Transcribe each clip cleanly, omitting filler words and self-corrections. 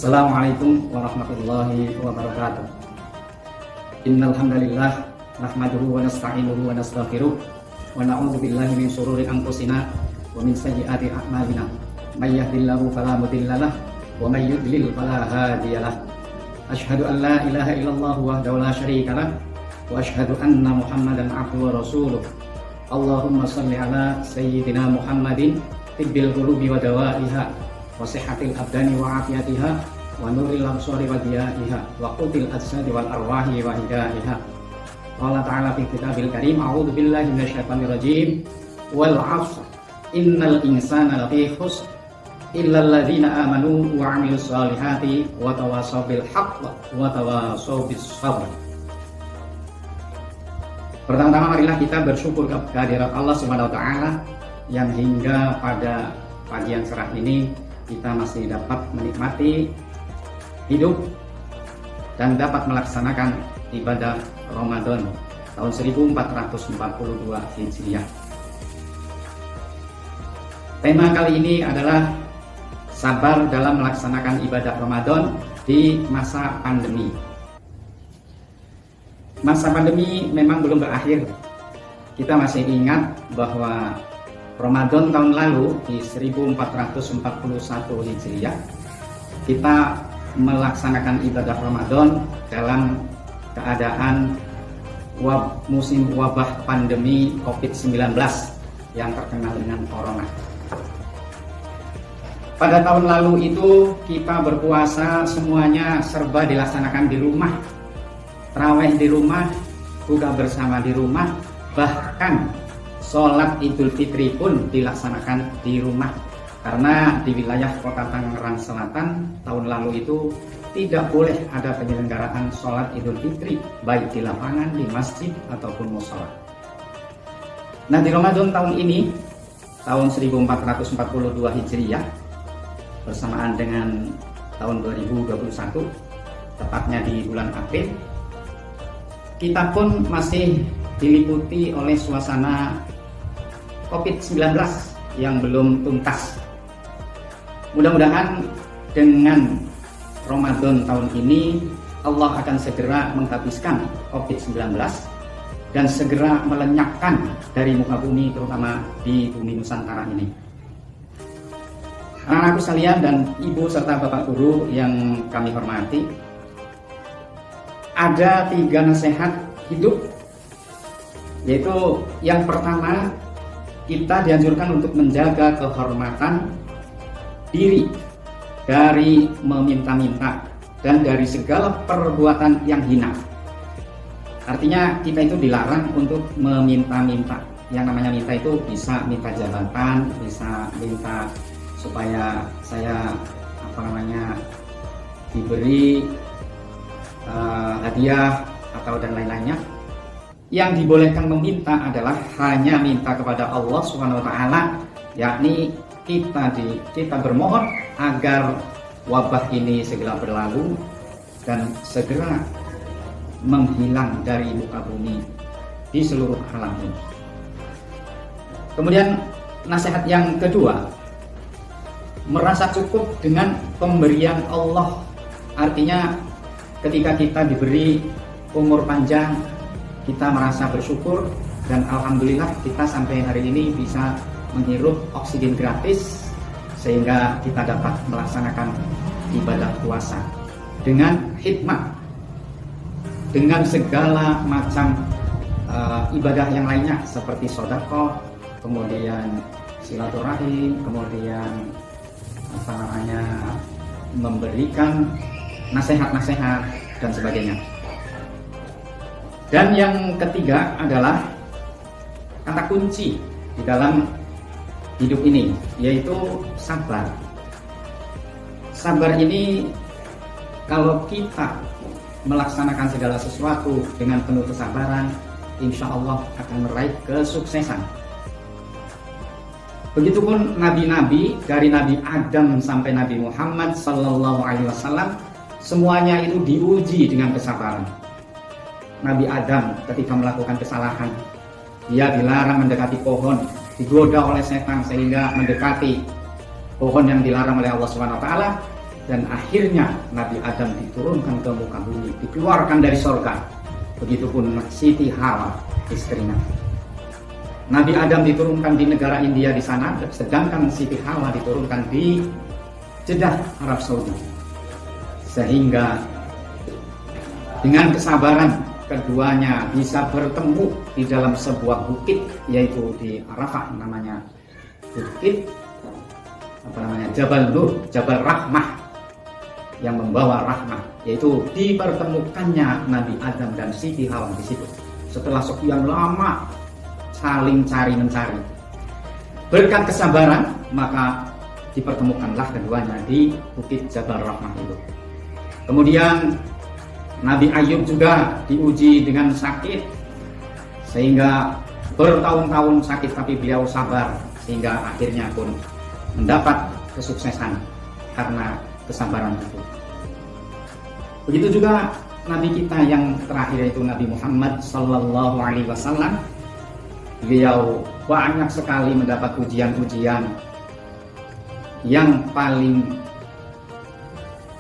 Assalamualaikum warahmatullahi wabarakatuh. Innal hamdalillah nahmaduhu wa nasta'inuhu wa nastaghfiruh wa na'udzu billahi min shururi anfusina wa min sayyiati a'malina. May yahdihillahu fala mudhillalah wa may yudlil fala hadiyalah. Asyhadu an la ilaha illallah wahdahu la syarikalah wa asyhadu anna Muhammadan abduhu wa rasuluh. Allahumma shalli ala sayyidina Muhammadin tibbil qulubi wa dawaiha wa sihhatil abdani wa afiyatiha wa nuril absari wa diyaiha wa qutil ajsadi wal arwahi wa hidaiha. Allah ta'ala fi kitabil karim, a'udzu billahi minasyaitonir rajim, wal 'asr innal insana lafi khusr illa alladzina amanu wa 'amilus solihati wa tawassaw bil haqq wa tawassaw bis sabr. Pertama-tama marilah kita bersyukur kehadirat Allah Subhanahu wa taala yang hingga pada pagi yang cerah ini kita masih dapat menikmati hidup dan dapat melaksanakan ibadah Ramadan tahun 1442 Hijriah. Tema kali ini adalah sabar dalam melaksanakan ibadah Ramadan di masa pandemi. Masa pandemi memang belum berakhir. Kita masih ingat bahwa Ramadan tahun lalu di 1441 Hijriah kita melaksanakan ibadah Ramadan dalam keadaan musim wabah pandemi COVID-19 yang terkenal dengan Corona. Pada tahun lalu itu kita berpuasa semuanya serba dilaksanakan di rumah, tarawih di rumah, buka bersama di rumah, bahkan sholat Idul Fitri pun dilaksanakan di rumah. Karena di wilayah Kota Tangerang Selatan tahun lalu itu tidak boleh ada penyelenggaraan sholat Idul Fitri baik di lapangan, di masjid ataupun mushola. Nah, di Ramadan tahun ini tahun 1442 Hijriah bersamaan dengan tahun 2021 tepatnya di bulan April, kita pun masih diliputi oleh suasana COVID-19 yang belum tuntas. Mudah-mudahan dengan Ramadan tahun ini Allah akan segera menghabiskan COVID-19 dan segera melenyapkan dari muka bumi, terutama di bumi Nusantara ini. Anak-anakku sekalian dan ibu serta bapak guru yang kami hormati, ada 3 nasihat hidup, yaitu yang pertama, kita dianjurkan untuk menjaga kehormatan diri dari meminta-minta dan dari segala perbuatan yang hina. Artinya kita itu dilarang untuk meminta-minta. Yang namanya minta itu bisa minta jabatan, bisa minta supaya saya diberi hadiah atau dan lain-lainnya. Yang dibolehkan meminta adalah hanya minta kepada Allah Subhanahu wa taala, yakni kita bermohon agar wabah ini segera berlalu dan segera menghilang dari muka bumi di seluruh alam ini. Kemudian nasihat yang kedua, merasa cukup dengan pemberian Allah. Artinya ketika kita diberi umur panjang, kita merasa bersyukur dan alhamdulillah kita sampai hari ini bisa menghirup oksigen gratis sehingga kita dapat melaksanakan ibadah puasa dengan hikmah, dengan segala macam ibadah yang lainnya seperti sedekah, kemudian silaturahim, kemudian memberikan nasihat-nasihat dan sebagainya. Dan yang ketiga adalah kata kunci di dalam hidup ini, yaitu sabar. Sabar ini kalau kita melaksanakan segala sesuatu dengan penuh kesabaran, insya Allah akan meraih kesuksesan. Begitupun nabi-nabi dari Nabi Adam sampai Nabi Muhammad Sallallahu Alaihi Wasallam, semuanya itu diuji dengan kesabaran. Nabi Adam ketika melakukan kesalahan, dia dilarang mendekati pohon, digoda oleh setan sehingga mendekati pohon yang dilarang oleh Allah Subhanahu wa taala. dan akhirnya Nabi Adam diturunkan ke muka bumi, dikeluarkan dari surga. Begitupun Siti Hawa, istrinya. Nabi Adam diturunkan di negara India di sana, sedangkan Siti Hawa diturunkan di Jeddah, Arab Saudi. Sehingga dengan kesabaran keduanya bisa bertemu di dalam sebuah bukit, yaitu di Arafah, namanya bukit Jabal Nur, Jabal Rahmah, yang membawa rahmah, yaitu dipertemukannya Nabi Adam dan Siti Hawa di situ. Setelah sekian lama saling cari-mencari, berkat kesabaran maka dipertemukanlah keduanya di bukit Jabal Rahmah itu. Kemudian Nabi Ayub juga diuji dengan sakit, sehingga bertahun-tahun sakit tapi beliau sabar, sehingga akhirnya pun mendapat kesuksesan karena kesabaran itu. Begitu juga Nabi kita yang terakhir, yaitu Nabi Muhammad Sallallahu Alaihi Wasallam. Beliau banyak sekali mendapat ujian-ujian. Yang paling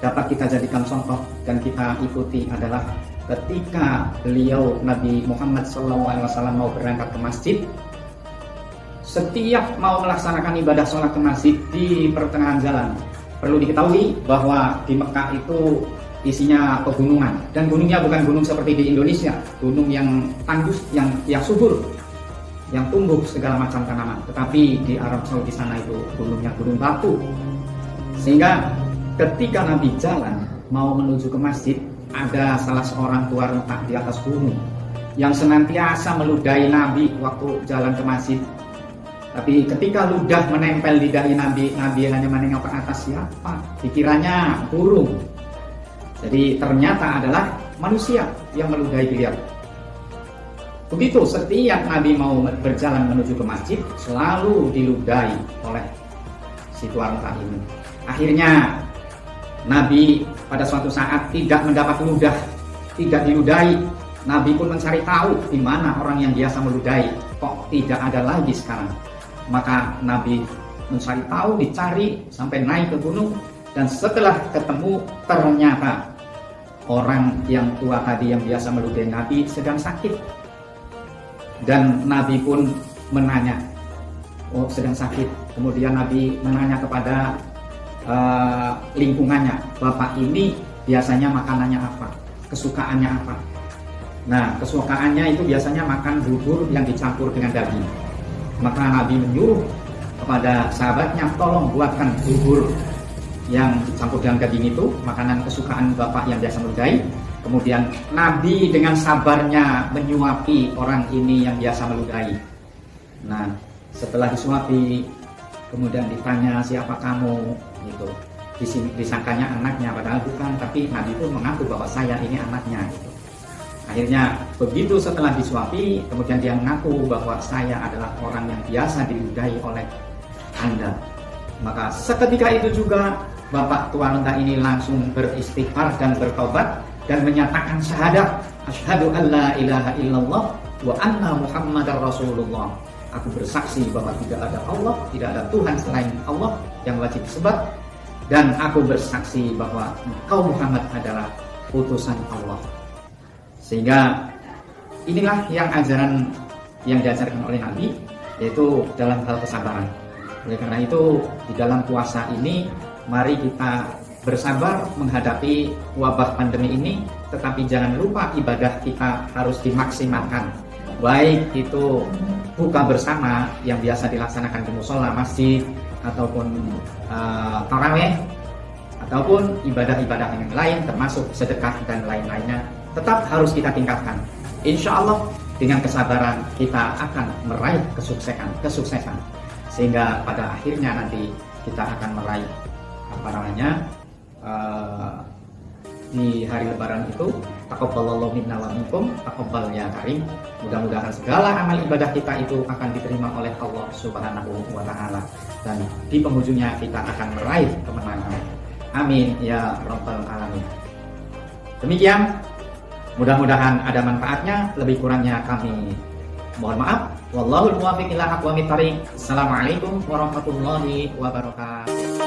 dapat kita jadikan contoh dan kita ikuti adalah ketika beliau Nabi Muhammad SAW mau berangkat ke masjid. Setiap mau melaksanakan ibadah sholat ke masjid di pertengahan jalan, perlu diketahui bahwa di Mekah itu isinya pegunungan, dan gunungnya bukan gunung seperti di Indonesia, gunung yang tandus, yang subur, yang tumbuh segala macam tanaman. Tetapi di Arab Saudi sana itu gunungnya gunung batu. Sehingga ketika Nabi jalan mau menuju ke masjid, ada salah seorang tua renta di atas gunung yang senantiasa meludahi Nabi waktu jalan ke masjid. Tapi ketika ludah menempel di dahi Nabi, Nabi hanya menengok ke atas. Siapa? Dikiranya burung. Jadi ternyata adalah manusia yang meludahi beliau. Begitu setiap Nabi mau berjalan menuju ke masjid, selalu diludahi oleh si tua renta ini. Akhirnya Nabi pada suatu saat tidak mendapat ludah, tidak diludahi. Nabi pun mencari tahu di mana orang yang biasa meludahi, kok tidak ada lagi sekarang. Maka Nabi mencari tahu, dicari sampai naik ke gunung, dan setelah ketemu ternyata orang yang tua tadi yang biasa meludahi Nabi sedang sakit. Dan Nabi pun menanya, oh sedang sakit. Kemudian Nabi menanya kepada lingkungannya, bapak ini biasanya makanannya apa, kesukaannya apa. Nah, kesukaannya itu biasanya makan bubur yang dicampur dengan daging. Maka Nabi menyuruh kepada sahabatnya, tolong buatkan bubur yang dicampur dengan daging itu, makanan kesukaan bapak yang biasa meludahi. Kemudian Nabi dengan sabarnya menyuapi orang ini yang biasa meludahi. Nah, setelah disuapi, kemudian ditanya, siapa kamu? Gitu. Disangkanya anaknya, padahal bukan. Tapi Nabi pun mengaku bahwa saya ini anaknya. Gitu. Akhirnya begitu setelah disuapi, kemudian dia mengaku bahwa saya adalah orang yang biasa diludahi oleh Anda. Maka seketika itu juga bapak tua renta ini langsung beristighfar dan bertobat dan menyatakan syahadat, asyhadu an la ilaha illallah wa anna muhammadar rasulullah. Aku bersaksi bahwa tidak ada Allah, tidak ada Tuhan selain Allah yang wajib disembah, dan aku bersaksi bahwa engkau Muhammad adalah utusan Allah. Sehingga inilah yang ajaran yang diajarkan oleh Nabi, yaitu dalam hal kesabaran. Oleh karena itu, di dalam puasa ini mari kita bersabar menghadapi wabah pandemi ini, tetapi jangan lupa ibadah kita harus dimaksimalkan. Baik itu buka bersama yang biasa dilaksanakan di musola, masjid, ataupun tarawih, ataupun ibadah-ibadah yang lain termasuk sedekah dan lain-lainnya, tetap harus kita tingkatkan. Insya Allah dengan kesabaran kita akan meraih kesuksesan. Sehingga pada akhirnya nanti kita akan meraih di hari Lebaran itu, taqabbalallahu minna wa minkum, taqabbal ya karim. Mudah-mudahan segala amal ibadah kita itu akan diterima oleh Allah Subhanahu wa Ta'ala, dan di penghujungnya kita akan meraih kemenangan. Amin ya rabbal alamin. Demikian, mudah-mudahan ada manfaatnya. Lebih kurangnya kami mohon maaf. Wallahul muwaffiq ila aqwamit thariq. Assalamualaikum warahmatullahi wabarakatuh.